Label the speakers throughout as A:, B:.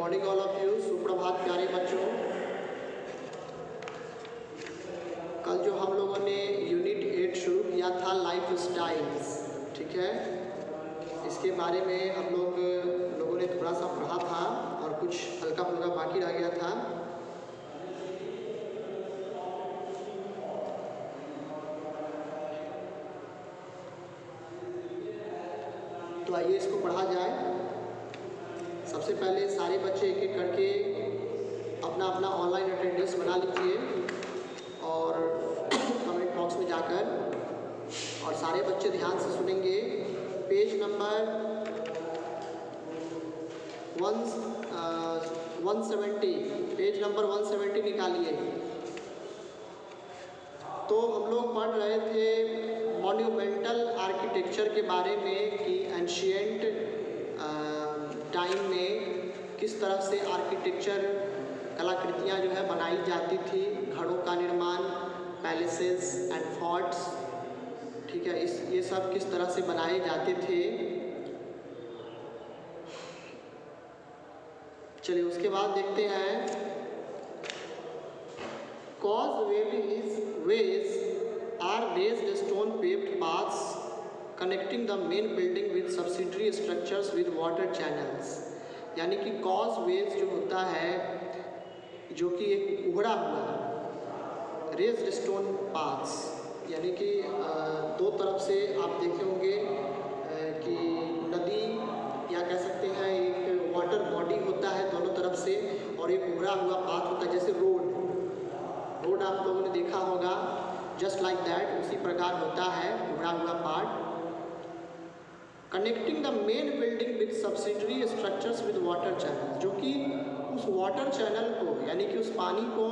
A: Morning all of you, सुप्रभात प्यारे बच्चों। कल जो हम लोगों ने यूनिट 8 शुरू किया था लाइफ स्टाइल्स, ठीक है, इसके बारे में हम लोगों ने थोड़ा सा पढ़ा था और कुछ हल्का फुल्का बाकी रह गया था। तो आइए इसको पढ़ा जाए। सबसे पहले सारे बच्चे एक एक करके अपना अपना ऑनलाइन अटेंडेंस बना लीजिए और कमेंट बॉक्स में जाकर, और सारे बच्चे ध्यान से सुनेंगे। पेज नंबर 170, पेज नंबर 170 निकालिए। तो हम लोग पढ़ रहे थे मॉन्यूमेंटल आर्किटेक्चर के बारे में कि एंशिएंट टाइम में किस तरह से आर्किटेक्चर कलाकृतियाँ जो है बनाई जाती थी, घरों का निर्माण, पैलेसेस एंड फोर्ट्स, ठीक है, ये सब किस तरह से बनाए जाते थे। चलिए उसके बाद देखते हैं causeways are raised stone paved paths connecting the main building with subsidiary structures with water channels। यानी कि causeways जो होता है, जो कि एक उभरा हुआ raised stone paths, यानी कि दो तरफ से आप देखे होंगे कि नदी या कह सकते हैं एक वाटर बॉडी होता है दोनों तरफ से, और एक उभरा हुआ पाथ होता है, जैसे रोड आप लोगों ने देखा होगा, जस्ट लाइक दैट, उसी प्रकार होता है उभरा हुआ part. Connecting the main building with subsidiary structures with water channel, जो कि उस वाटर चैनल को, यानी कि उस पानी को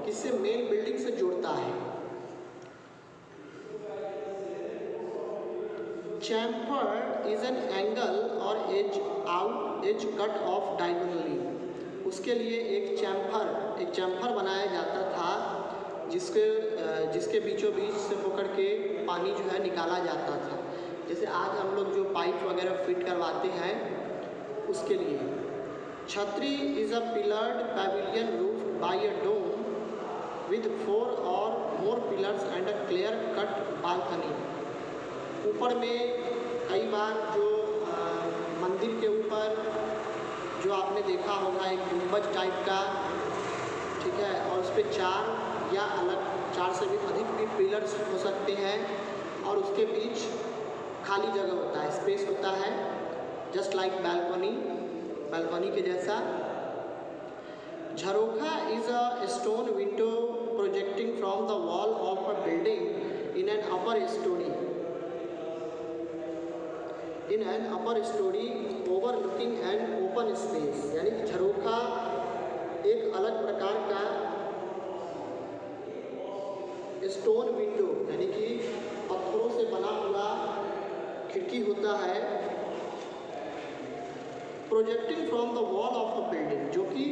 A: किससे, मेन बिल्डिंग से जोड़ता है। चैम्फर इज एन एंगल और एज कट ऑफ डायगोनली। उसके लिए एक चैम्फर बनाया जाता था जिसके बीचों बीच से होकर के पानी जो है निकाला जाता था। जैसे आज हम लोग जो पाइप वगैरह फिट करवाते हैं उसके लिए। Chhatri is a pillared pavilion roof by a dome with 4 or more pillars and a clear cut balcony. ऊपर में कई बार जो मंदिर के ऊपर जो आपने देखा होगा एक गुंबज टाइप का, ठीक है, और उस पर 4 या अलग 4 से भी अधिक भी पिलर्स हो सकते हैं, और उसके बीच खाली जगह होता है, स्पेस होता है, जस्ट लाइक बालकनी के जैसा। Jharokha is a stone window projecting from the wall of a building in an upper storey overlooking an open space. यानी कि झरोखा एक अलग प्रकार का स्टोन विंडो, यानी कि पत्थरों से बना हुआ खिड़की होता है, projecting from the wall of a building, जो कि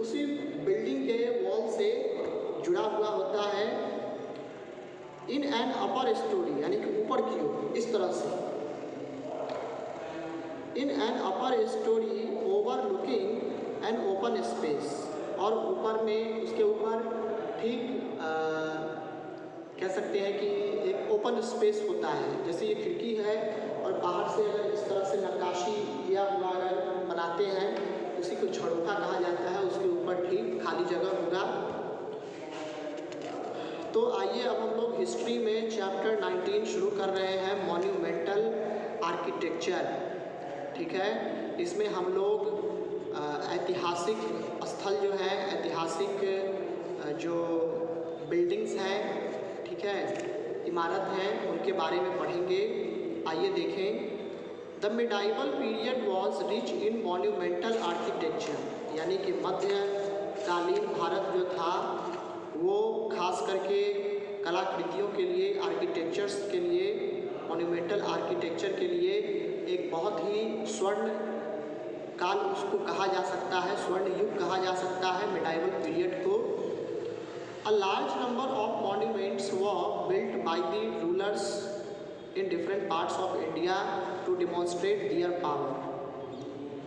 A: उसी बिल्डिंग के वॉल से जुड़ा हुआ होता है। इन एन अपर स्टोरी, यानी कि ऊपर की ओर, इस तरह से। इन an upper storey overlooking an open space, और ऊपर में, उसके ऊपर ठीक कह सकते हैं कि एक ओपन स्पेस होता है। जैसे ये खिड़की है और बाहर से अगर इस तरह से नक्काशी किया हुआ अगर बनाते हैं, उसी को झरोखा कहा जाता है, उसके ऊपर ठीक खाली जगह होगा। तो आइए अब हम लोग हिस्ट्री में चैप्टर 19 शुरू कर रहे हैं, मॉन्यूमेंटल आर्किटेक्चर, ठीक है। इसमें हम लोग ऐतिहासिक स्थल जो है, ऐतिहासिक जो बिल्डिंग्स हैं, ठीक है, इमारत हैं, उनके बारे में पढ़ेंगे। आइए देखें। The medieval period was rich in monumental architecture, यानी कि मध्यकालीन भारत जो था वो खास करके कलाकृतियों के लिए, आर्किटेक्चर्स के लिए, मॉन्यूमेंटल आर्किटेक्चर के लिए एक बहुत ही स्वर्ण काल उसको कहा जा सकता है, स्वर्ण युग कहा जा सकता है मिडाइवल पीरियड को। A large number of monuments were built by the rulers in different parts of India to demonstrate their power.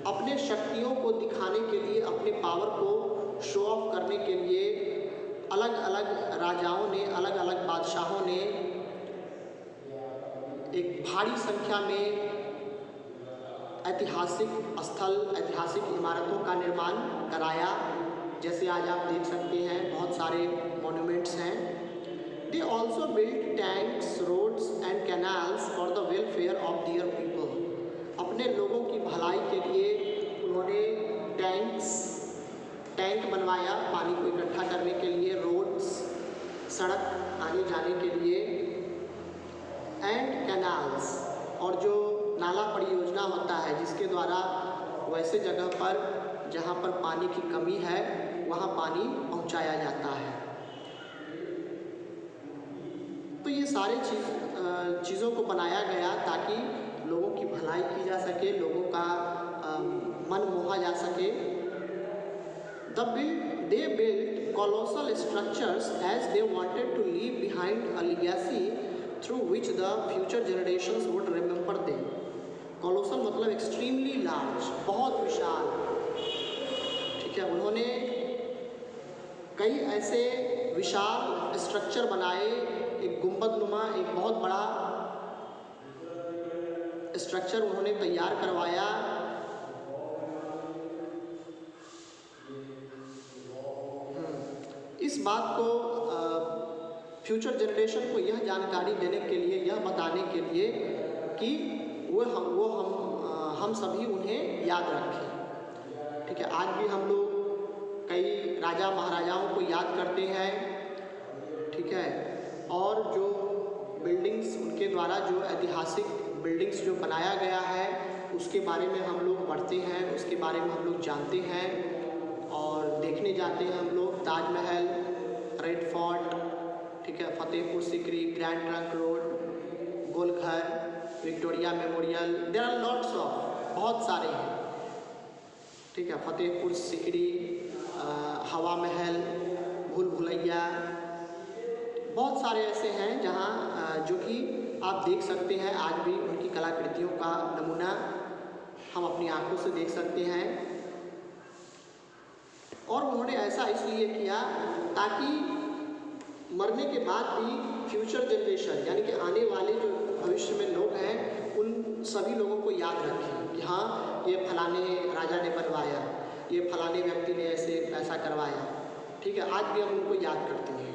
A: अपने शक्तियों को दिखाने के लिए, अपने पावर को शो ऑफ करने के लिए अलग अलग राजाओं ने, अलग अलग बादशाहों ने एक भारी संख्या में ऐतिहासिक स्थल, ऐतिहासिक इमारतों का निर्माण कराया। जैसे आज आप देख सकते हैं बहुत सारे मॉन्यूमेंट्स हैं। They also build tanks, roads and canals for the welfare of their people. अपने लोगों की भलाई के लिए उन्होंने टैंक बनवाया पानी को इकट्ठा करने के लिए, रोड्स, सड़क आने जाने के लिए, एंड कैनाल्स, और जो नाला परियोजना होता है जिसके द्वारा वैसे जगह पर जहाँ पर पानी की कमी है वहाँ पानी पहुँचाया जाता है। तो ये सारे चीज़ों को बनाया गया ताकि लोगों की भलाई की जा सके, लोगों का मन मोहा जा सके। They built colossal structures as they wanted to leave behind a legacy through which the future generations would remember them. Colossal मतलब extremely large, बहुत विशाल, ठीक है। उन्होंने कई ऐसे विशाल स्ट्रक्चर बनाए, एक गुंबदनुमा, एक बहुत बड़ा स्ट्रक्चर उन्होंने तैयार करवाया। इस बात को फ्यूचर जनरेशन को यह जानकारी देने के लिए, यह बताने के लिए कि हम सभी उन्हें याद रखें, ठीक है। आज भी हम लोग कई राजा महाराजाओं को याद करते हैं, ठीक है। और जो बिल्डिंग्स, उनके द्वारा जो ऐतिहासिक बिल्डिंग्स जो बनाया गया है उसके बारे में हम लोग पढ़ते हैं, उसके बारे में हम लोग जानते हैं और देखने जाते हैं हम लोग। ताजमहल, रेड फोर्ट, ठीक है, Fatehpur Sikri, Grand Trunk Road, Golghar, Victoria Memorial, there are lots of, बहुत सारे हैं, ठीक है। फतेहपुर सीकरी, हवा महल, भूल भुलैया, बहुत सारे ऐसे हैं जहाँ जो कि आप देख सकते हैं। आज भी उनकी कलाकृतियों का नमूना हम अपनी आंखों से देख सकते हैं। और उन्होंने ऐसा इसलिए किया ताकि मरने के बाद भी फ्यूचर जनरेशन, यानी कि आने वाले जो भविष्य में लोग हैं, उन सभी लोगों को याद रखें कि हाँ, ये फलाने राजा ने बनवाया, ये फलाने व्यक्ति ने ऐसा करवाया, ठीक है। आज भी हम उनको याद करते हैं।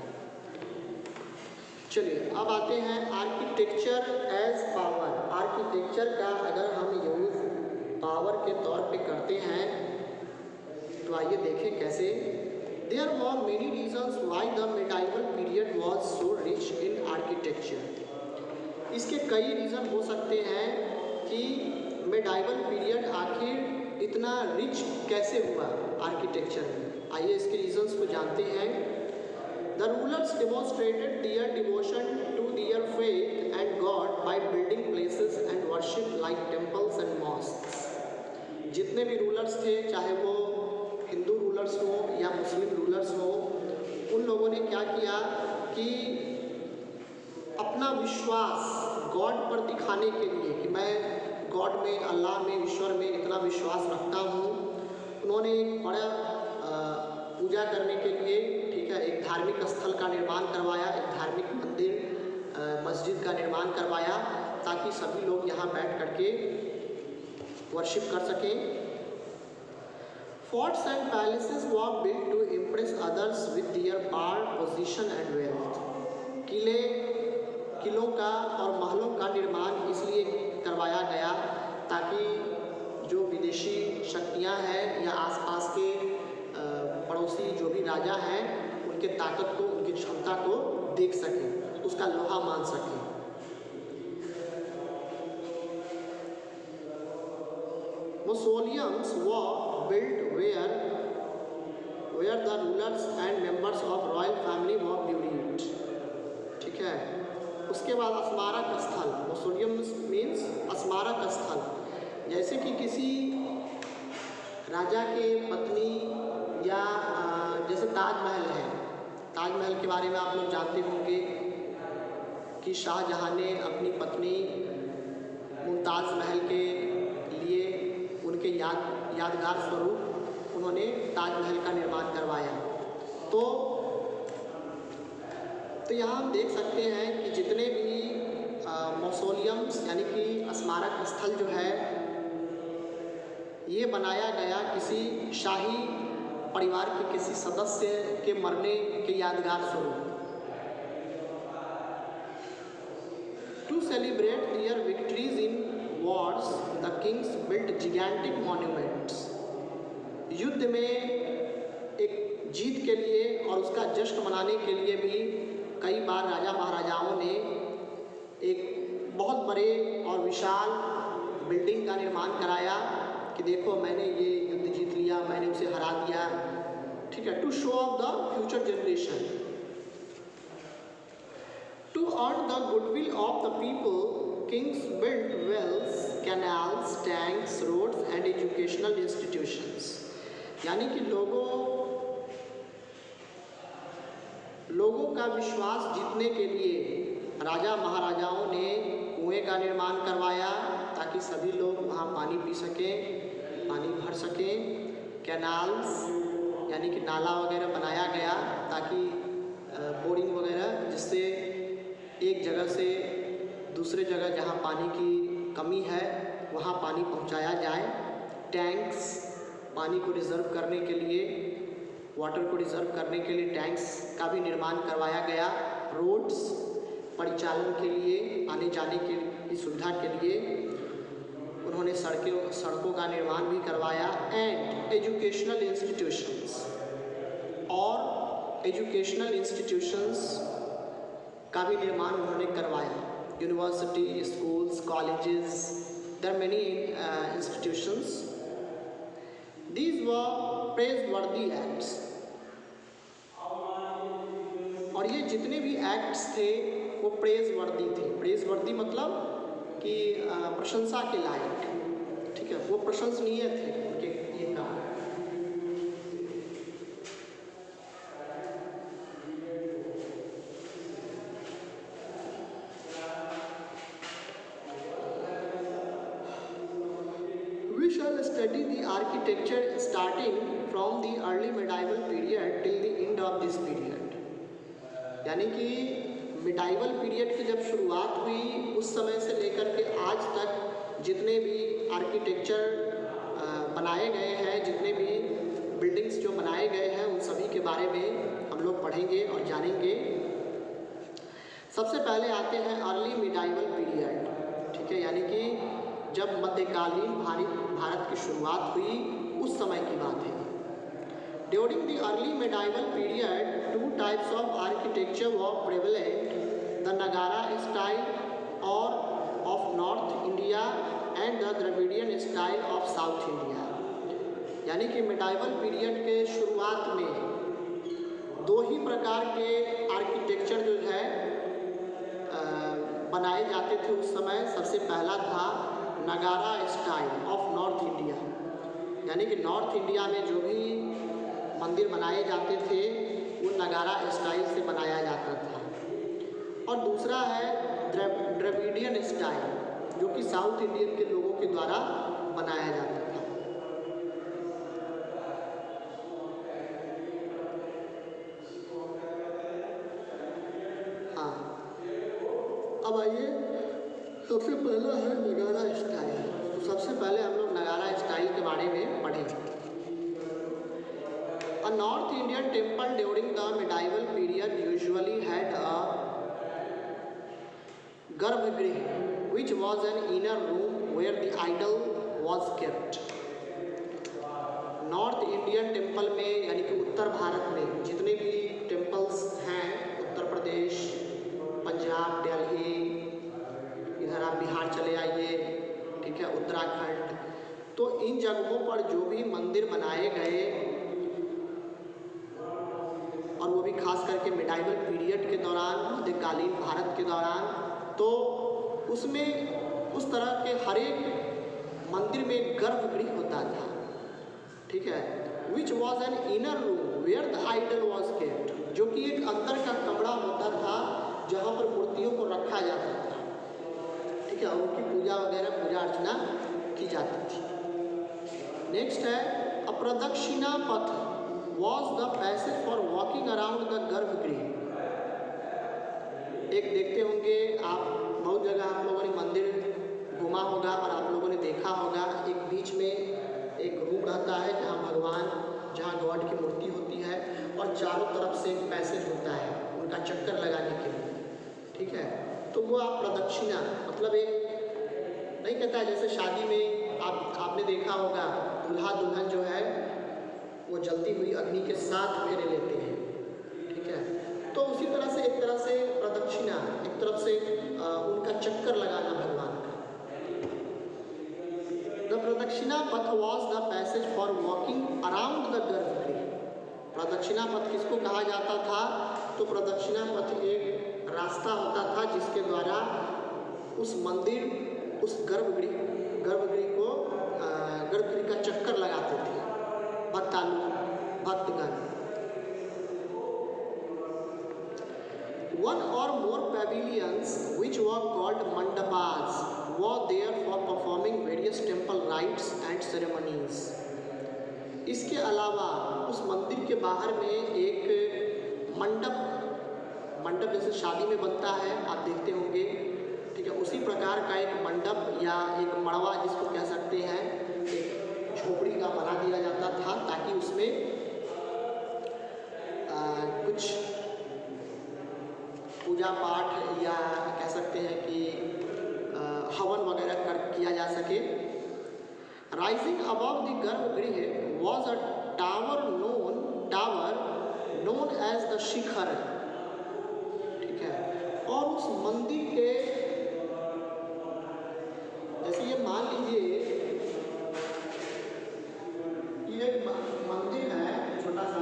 A: चलिए अब आते हैं आर्किटेक्चर एज पावर। आर्किटेक्चर का अगर हम यूज़ पावर के तौर पे करते हैं तो आइए देखें कैसे। There were many reasons why the medieval period was so rich in architecture. इसके कई रीज़न हो सकते हैं कि medieval period आखिर इतना रिच कैसे हुआ आर्किटेक्चर में। आइए इसके रीजंस को जानते हैं। The rulers demonstrated their devotion to their faith and God by building places and worship like temples and mosques. जितने भी रूलर्स थे, चाहे वो हिंदू रूलर्स हो या मुस्लिम रूलर्स हो, उन लोगों ने क्या किया कि अपना विश्वास गॉड पर दिखाने के लिए कि मैं गॉड में, अल्लाह में, ईश्वर में इतना विश्वास रखता हूँ, उन्होंने एक बड़ा पूजा करने के लिए, ठीक है, एक धार्मिक स्थल का निर्माण करवाया, एक धार्मिक मंदिर, मस्जिद का निर्माण करवाया ताकि सभी लोग यहाँ बैठ करके वर्शिप कर सकें। Forts and palaces were built to impress others with their power, position and wealth. किलों का और महलों का निर्माण इसलिए करवाया गया ताकि जो विदेशी शक्तियां हैं या आसपास के पड़ोसी जो भी राजा हैं, उनके ताकत को, उनकी क्षमता को देख सकें, उसका लोहा मान सकें। Mausoleums were built where the rulers and members of royal family were buried, ठीक है। उसके बाद स्मारक स्थल, mausoleums means स्मारक स्थल, जैसे कि किसी राजा के पत्नी या जैसे ताजमहल है, ताजमहल के बारे में आप लोग जानते होंगे कि शाहजहां ने अपनी पत्नी मुमताज़ महल के लिए, उनके याद यादगार स्वरूप उन्होंने ताजमहल का निर्माण करवाया। तो यहाँ हम देख सकते हैं कि जितने भी मौसोलियम्स यानी कि स्मारक स्थल जो है ये बनाया गया किसी शाही परिवार के किसी सदस्य के मरने के यादगार स्वरूप। To celebrate their victories in wars the kings built gigantic monuments. युद्ध में एक जीत के लिए और उसका जश्न मनाने के लिए भी कई बार राजा महाराजाओं ने एक बहुत बड़े और विशाल बिल्डिंग का निर्माण कराया कि देखो मैंने ये युद्ध जीत लिया, मैंने उसे हरा दिया, ठीक है, to show off the future generation. To earn the goodwill of the people, kings built wells, canals, tanks, roads and educational institutions. यानी कि लोगों का विश्वास जीतने के लिए राजा महाराजाओं ने कुएं का निर्माण करवाया ताकि सभी लोग वहाँ पानी पी सकें, पानी भर सकें। कैनाल्स यानी कि नाला वगैरह बनाया गया ताकि बोरिंग वगैरह, जिससे एक जगह से दूसरे जगह जहाँ पानी की कमी है वहाँ पानी पहुँचाया जाए। टैंक्स, पानी को रिज़र्व करने के लिए, वाटर को रिज़र्व करने के लिए टैंक्स का भी निर्माण करवाया गया। रोड्स, परिचालन के लिए, आने जाने की सुविधा के लिए उन्होंने सड़कों का निर्माण भी करवाया। एंड एजुकेशनल इंस्टीट्यूशंस, और एजुकेशनल इंस्टीट्यूशंस का भी निर्माण उन्होंने करवाया। University, schools, colleges, there are many institutions. These were praiseworthy acts। और ये जितने भी एक्ट्स थे वो प्रेजवर्दी थे। प्रेजवर्दी मतलब कि प्रशंसा के लायक, ठीक है, वो प्रशंसनीय थे उनके ये काम। We shall study the architecture starting from the early medieval period till the end of this period। यानी कि मिडाइवल पीरियड की जब शुरुआत हुई उस समय से लेकर के आज तक जितने भी आर्किटेक्चर बनाए गए हैं, जितने भी बिल्डिंग्स जो बनाए गए हैं, उन सभी के बारे में हम लोग पढ़ेंगे और जानेंगे। सबसे पहले आते हैं अर्ली मिडाइवल पीरियड, ठीक है, यानी कि जब मध्यकालीन भारत की शुरुआत हुई उस समय की बात है। During the early medieval period, two types of architecture were prevalent: the Nagara style or of North India and the Dravidian style of South India। यानी कि medieval period के शुरुआत में दो ही प्रकार के आर्किटेक्चर जो है बनाए जाते थे उस समय। सबसे पहला था नगारा स्टाइल ऑफ नॉर्थ इंडिया, यानी कि नॉर्थ इंडिया में जो भी मंदिर बनाए जाते थे वो नगारा स्टाइल से बनाया जाता था। और दूसरा है द्रविडियन स्टाइल, जो कि साउथ इंडियन के लोगों के द्वारा बनाया जाता था। हाँ, अब आइए, सबसे पहला है नगारा स्टाइल। तो सबसे पहले हम लोग नगारा स्टाइल के बारे में पढ़ेंगे। A North Indian temple during the medieval period usually had a garbhagriha, which was an inner room where the idol was kept। North Indian temple में, यानी कि उत्तर भारत में जितने भी टेम्पल्स हैं, उत्तर प्रदेश, पंजाब, दिल्ली, इधर आप बिहार चले आइए, ठीक है, उत्तराखंड, तो इन जगहों पर जो भी मंदिर बनाए गए और वो भी खास करके मिडाइवल पीरियड के दौरान, मध्यकालीन भारत के दौरान, तो उसमें उस तरह के हर एक मंदिर में गर्भगृह होता था, ठीक है, which was an inner room where the idol was kept, जो कि एक अंदर का कमरा होता था जहाँ पर मूर्तियों को रखा जाता था, ठीक है, उनकी पूजा वगैरह, पूजा अर्चना की जाती थी। नेक्स्ट है अप्रदक्षिणा पथ was the passage for walking around the गर्भगृह। एक देखते होंगे आप, बहुत जगह आप लोगों ने मंदिर घूमा होगा और आप लोगों ने देखा होगा, एक बीच में एक रूम रहता है जहाँ भगवान, जहाँ गॉड की मूर्ति होती है और चारों तरफ से एक पैसेज होता है उनका चक्कर लगाने के लिए, ठीक है। तो वो आप प्रदक्षिणा मतलब एक नहीं कहता है, जैसे शादी में आपने देखा होगा दूल्हा दुल्हन जो है वो जलती हुई अग्नि के साथ फेरे लेते हैं, ठीक है। तो उसी तरह से एक तरह से प्रदक्षिणा, एक तरफ से उनका चक्कर लगाना भगवान का। द प्रदक्षिणा पथ was the passage for walking around the गर्भगृह। प्रदक्षिणा पथ किसको कहा जाता था? तो प्रदक्षिणा पथ एक रास्ता होता था जिसके द्वारा उस मंदिर, उस गर्भगृह को गर्भगृह का चक्कर लगाते थे भक्तगण। One or more pavilions which were called mandapas were there for performing various temple rites and ceremonies. इसके अलावा उस मंदिर के बाहर में एक मंडप जैसे शादी में बनता है आप देखते होंगे, ठीक है, उसी प्रकार का एक मंडप या एक मड़वा जिसको कह सकते हैं, एक झोपड़ी का बना दिया जाता था ताकि उसमें कुछ पूजा पाठ या कह सकते हैं कि हवन वगैरह किया जा सके। Rising above the garbhagriha was a tower known as the shikhar, ठीक है। और उस मंदिर के जैसे ये मान लीजिए ये एक मंदिर है, छोटा सा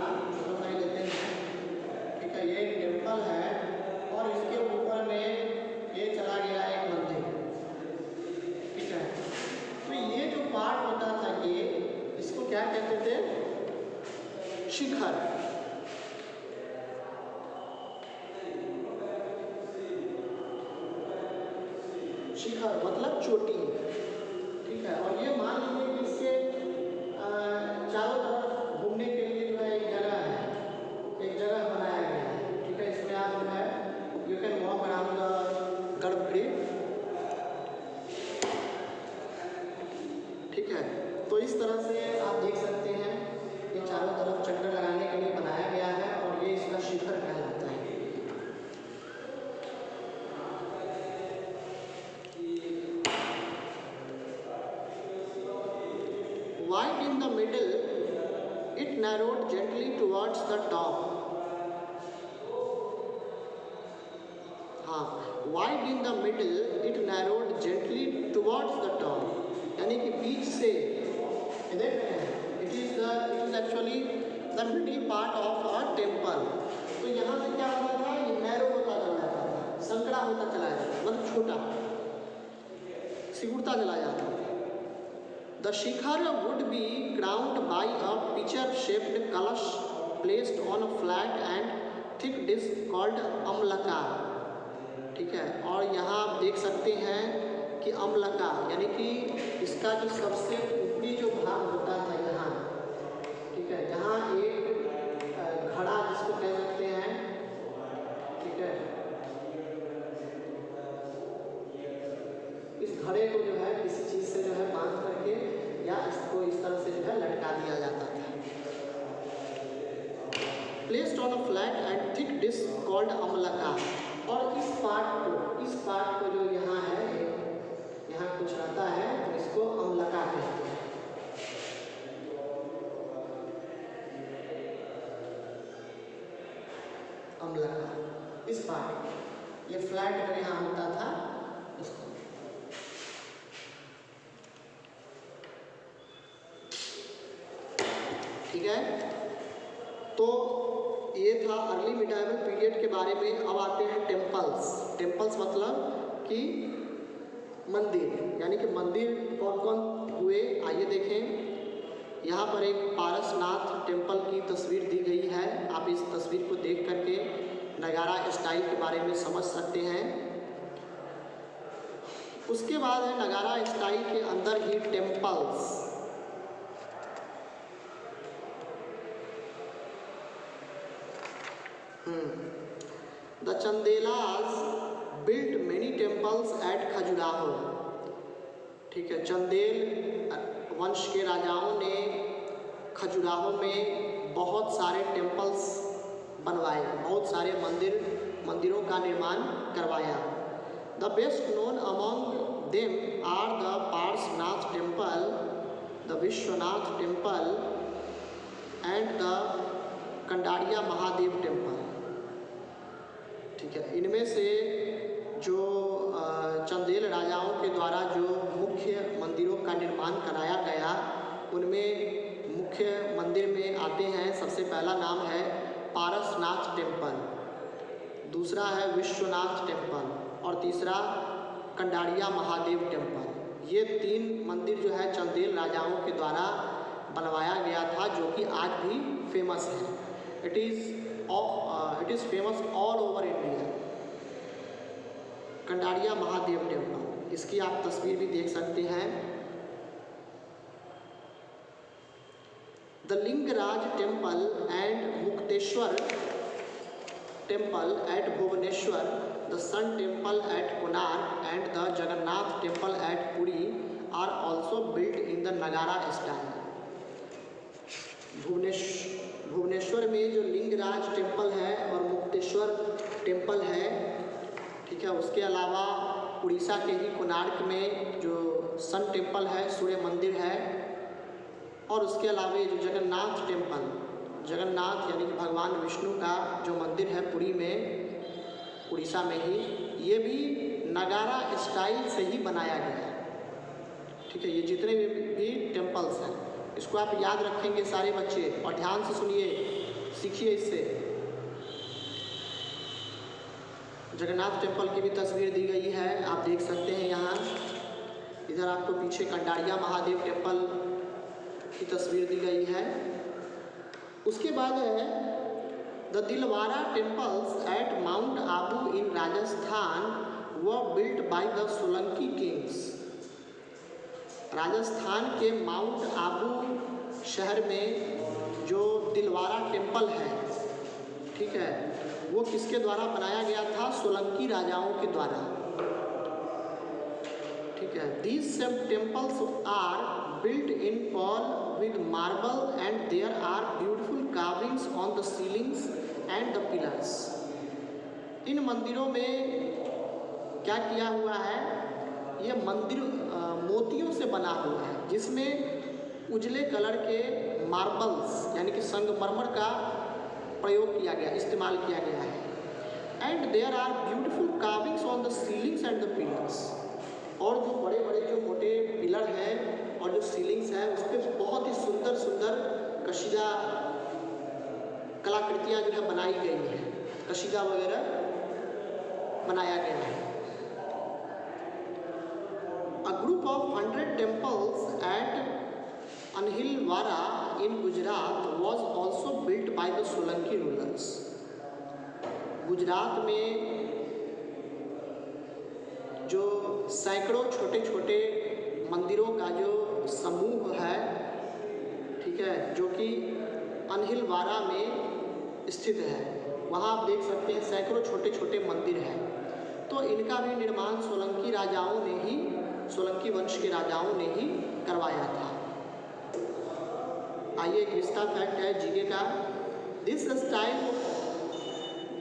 A: ही लेते हैं, ठीक है। ये एक टेम्पल है और इसके ऊपर में ये चला गया एक मंदिर, ठीक है। तो ये जो पार्ट होता था ये, इसको क्या कहते थे? शिखर। शिखर मतलब चोटी, ठीक है। और ये मान लीजिए कि इसके चारों तरफ घूमने के लिए जो है एक जगह बनाया गया है, ठीक है। इसमें आप जो है you can walk around the गर्भगृह, ठीक है। तो इस तरह से आप देख सकते हैं ये चारों तरफ चक्कर लगाने के लिए बनाया गया है और ये इसका शिखर कहलाता है। Wide in the middle, it narrowed gently towards the top. हाँ, wide in the middle, it narrowed gently towards the top. यानी कि बीच से देख रहे हैं, it is actually the middle part of a temple. तो यहाँ से क्या होता था? ये नैरो होता चला जाता था, संकड़ा होता चला जाता था, मतलब छोटा सिकुड़ता चला जाता था। The Shikhar would be crowned by a pitcher-shaped कलश placed on a flat and thick disc called अम्लका, ठीक है। और यहाँ आप देख सकते हैं कि अम्लका यानी कि इसका जो सबसे ऊपरी जो भाग होता था यहाँ, ठीक है, यहाँ एक घड़ा जिसको कह सकते हैं, ठीक है। इस घड़े को जो है किसी चीज़ से जो है बांध करके या इसको इस तरह से जो है लटका दिया जाता था। Placed on a flat and thick disc called अम्लका। और इस पार्ट को जो यहाँ है, यहाँ कुछ रहता है तो इसको अम्लका कहते हैं। अम्लका इस पार्ट, ये फ्लैट अगर यहाँ होता था इसको, ठीक है। तो ये था अर्ली मिडाइवल पीरियड के बारे में। अब आते हैं टेम्पल्स मतलब कि मंदिर, यानी कि मंदिर कौन कौन हुए आइए देखें। यहाँ पर एक पारसनाथ टेम्पल की तस्वीर दी गई है, आप इस तस्वीर को देख करके नगारा स्टाइल के बारे में समझ सकते हैं। उसके बाद है नगारा स्टाइल के अंदर ही temples, the Chandelas built many temples at Khajuraho. ठीक है, चंदेल वंश के राजाओं ने खजुराहो में बहुत सारे टेम्पल्स बनवाए, बहुत सारे मंदिरों का निर्माण करवाया। The best known among them are the Parshvanath temple, the Vishwanath temple and the Kandariya Mahadev temple. ठीक है, इनमें से जो चंदेल राजाओं के द्वारा जो मुख्य मंदिरों का निर्माण कराया गया, उनमें मुख्य मंदिर में आते हैं, सबसे पहला नाम है पारसनाथ टेम्पल, दूसरा है विश्वनाथ टेम्पल और तीसरा कंडारिया महादेव टेम्पल। ये 3 मंदिर जो है चंदेल राजाओं के द्वारा बनवाया गया था, जो कि आज भी फेमस है। It is famous all over India. Kandariya Mahadev temple, इसकी आप तस्वीर भी देख सकते हैं। The Lingaraj temple and Mukteshwar temple at Bhubaneswar, the sun temple at Konark and the Jagannath temple at Puri are also built in the Nagara style. Bhubaneswar में जो लिंगराज टेम्पल है और मुक्तेश्वर टेम्पल है, ठीक है, उसके अलावा उड़ीसा के ही कोणार्क में जो सन टेम्पल है, सूर्य मंदिर है, और उसके अलावा जो जगन्नाथ टेम्पल, जगन्नाथ यानी कि भगवान विष्णु का जो मंदिर है पुरी में, उड़ीसा में ही, ये भी नगारा स्टाइल से ही बनाया गया है। ठीक है, ये जितने भी टेम्पल्स हैं, इसको आप याद रखेंगे सारे बच्चे, और ध्यान से सुनिए, सीखिए इससे। जगन्नाथ टेम्पल की भी तस्वीर दी गई है, आप देख सकते हैं यहाँ। इधर आपको पीछे कंडारिया महादेव टेम्पल की तस्वीर दी गई है। उसके बाद है the Dilwara temples at mount Abu in Rajasthan were built by the Solanki kings. Rajasthan के माउंट आबू शहर में जो दिलवारा टेम्पल है, ठीक है, वो किसके द्वारा बनाया गया था? सोलंकी राजाओं के द्वारा। ठीक है, these same temples are built in pearl with marble and there are beautiful carvings on the ceilings and the pillars. इन मंदिरों में क्या किया हुआ है? ये मंदिर मोतियों से बना हुआ है, जिसमें उजले कलर के मार्बल्स यानी कि संगमरमर का प्रयोग किया गया, इस्तेमाल किया गया है। And there are beautiful carvings on the ceilings and the pillars. और जो बड़े बड़े जो मोटे पिलर हैं और जो सीलिंग्स हैं, उस पर बहुत ही सुंदर सुंदर कशीदा कलाकृतियाँ जो है बनाई गई हैं, कशीदा वगैरह बनाया गया है। A group of 100 temples at Anhilwara in Gujarat was also built by the Solanki rulers. Gujarat में जो सैकड़ों छोटे छोटे मंदिरों का जो समूह है, ठीक है, जो कि अनहिलवारा में स्थित है, वहाँ आप देख सकते हैं सैकड़ों छोटे छोटे मंदिर हैं। तो इनका भी निर्माण सोलंकी राजाओं ने ही, सोलंकी वंश के राजाओं ने ही करवाया था। आइए एक रिश्ता फैक्ट है जीके का। This style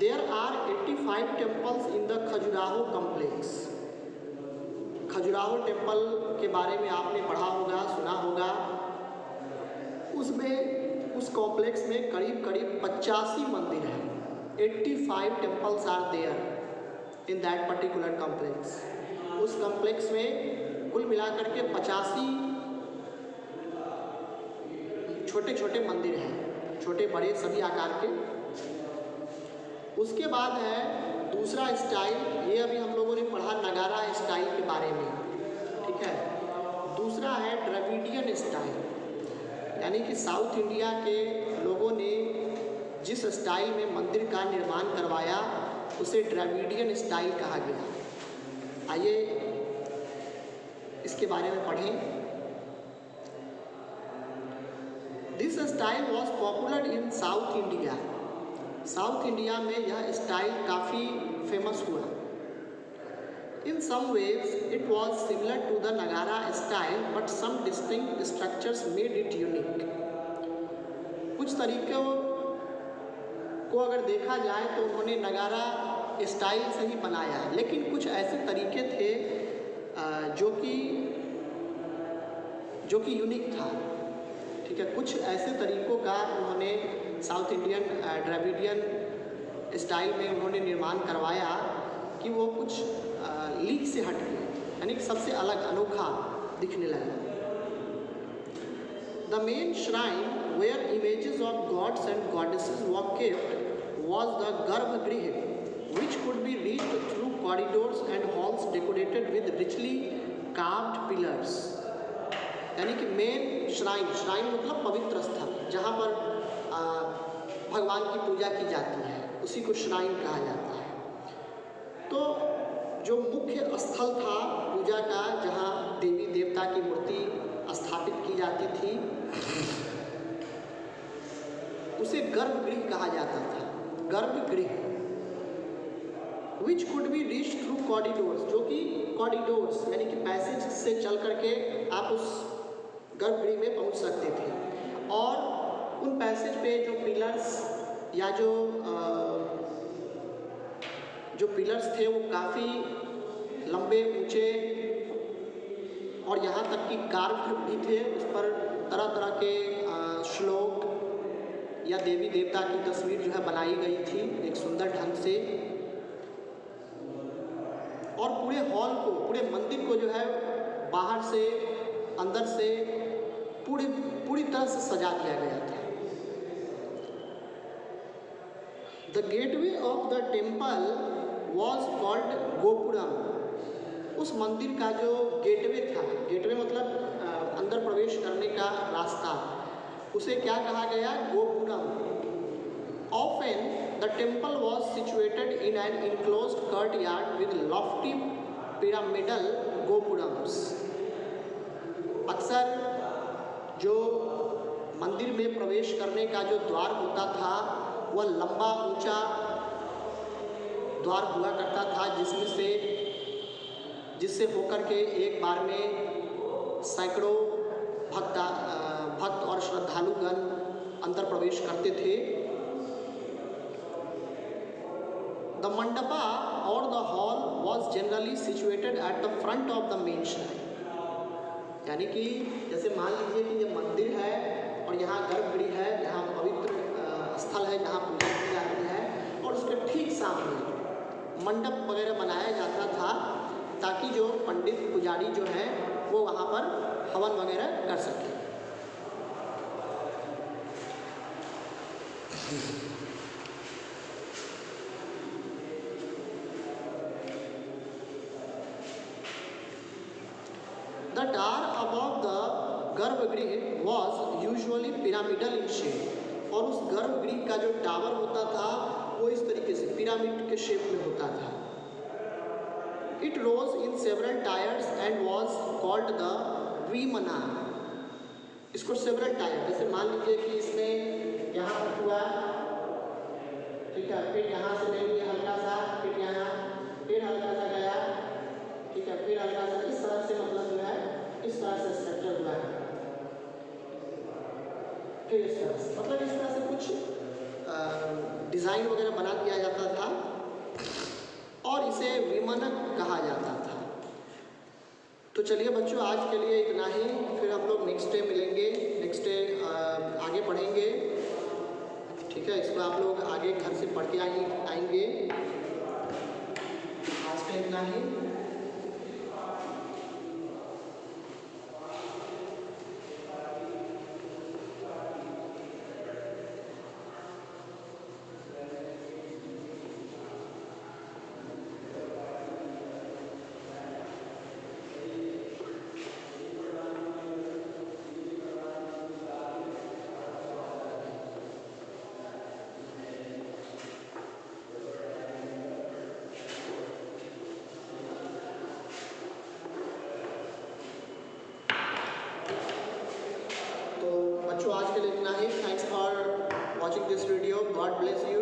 A: there are 85 temples in the Khajuraho complex. Khajuraho temple के बारे में आपने पढ़ा होगा, सुना होगा। उसमें उस कॉम्प्लेक्स में करीब करीब 85 मंदिर हैं। 85 temples are there in that particular complex. उस कॉम्प्लेक्स में कुल मिलाकर के 85 छोटे छोटे मंदिर हैं, छोटे बड़े सभी आकार के। उसके बाद है दूसरा स्टाइल, ये अभी हम लोगों ने पढ़ा नगारा स्टाइल के बारे में, ठीक है। दूसरा है द्रविडियन स्टाइल, यानी कि साउथ इंडिया के लोगों ने जिस स्टाइल में मंदिर का निर्माण करवाया उसे द्रविडियन स्टाइल कहा गया। आइए इसके बारे में पढ़ें। This style was popular in south India south India में यह स्टाइल काफ़ी फेमस हुआ। In some ways it was similar to the Nagara style but some distinct structures made it unique. कुछ तरीक़ों को अगर देखा जाए तो उन्होंने नगारा स्टाइल से ही बनाया है, लेकिन कुछ ऐसे तरीके थे जो कि यूनिक था। ठीक है, कुछ ऐसे तरीक़ों का उन्होंने साउथ इंडियन द्रविडियन स्टाइल में उन्होंने निर्माण करवाया कि वो कुछ लीक से हट गए, यानी कि सबसे अलग अनोखा दिखने लगा। The main shrine where images of gods and goddesses were kept was the गर्भगृह, which could be reached through corridors and halls decorated with richly carved pillars। यानी कि मेन श्राइन, श्राइन मतलब पवित्र स्थल, जहाँ पर भगवान की पूजा की जाती है, उसी को श्राइन कहा जाता है। तो जो मुख्य स्थल था पूजा का, जहाँ देवी देवता की मूर्ति स्थापित की जाती थी, उसे गर्भगृह कहा जाता था। गर्भगृह which could be reach through corridors, जो कि कॉरिडोर्स यानी कि पैसेज से चल करके आप उस गर्भगृह में पहुंच सकते थे। और उन पैसेज पे जो पिलर्स या जो पिलर्स थे वो काफ़ी लंबे ऊंचे और यहाँ तक कि कार्व भी थे। उस पर तरह तरह के श्लोक या देवी देवता की तस्वीर जो है बनाई गई थी एक सुंदर ढंग से। और पूरे हॉल को, पूरे मंदिर को जो है बाहर से अंदर से पूरी तरह से सजा दिया गया था। The gateway of the temple was called gopuram. उस मंदिर का जो गेटवे था, गेटवे मतलब अंदर प्रवेश करने का रास्ता, उसे क्या कहा गया? Gopuram. Often the temple was situated in an enclosed courtyard with lofty pyramidal gopurams. अक्सर जो मंदिर में प्रवेश करने का जो द्वार होता था वह लंबा ऊंचा द्वार हुआ करता था, जिससे होकर के एक बार में सैकड़ों भक्त और श्रद्धालुगण अंदर प्रवेश करते थे। द मंडपा और the hall was generally situated at the front of the main shrine. यानी कि जैसे मान लीजिए कि ये मंदिर है और यहाँ गर्भगृह है, यहाँ पवित्र स्थल है जहाँ पूजा की जाती है, और उसके ठीक सामने मंडप वगैरह बनाया जाता था ताकि जो पंडित पुजारी जो है वो वहाँ पर हवन वगैरह कर सके। The tower above the गर्भगृह was usually pyramidal in shape। और उस गर्भगृह का जो टावर होता था वो इस तरीके से पिरामिड के शेप में होता था। It rose in several tiers and was called the Vimana। इसको several tiers, जैसे मान लीजिए कि इसमें यहाँ पर हुआ, ठीक है, फिर यहाँ से ले लिया हल्का सा, फिर यहाँ, फिर हल्का सा गया, ठीक है, फिर हल्का सा, इस तरह से मतलब जो है इस तरह से स्ट्रक्चर हुआ है। फिर इस तरह से, मतलब इस तरह से कुछ डिज़ाइन वगैरह बना दिया जाता था और इसे विमानक कहा जाता था। तो चलिए बच्चों, आज के लिए इतना ही, फिर हम लोग नेक्स्ट डे मिलेंगे, नेक्स्ट डे आगे पढ़ेंगे। ठीक है, इसको आप लोग आगे घर से पढ़ के आएंगे। आज के इतना ही। आज के लिए इतना ही। Thanks for watching this video. God bless you.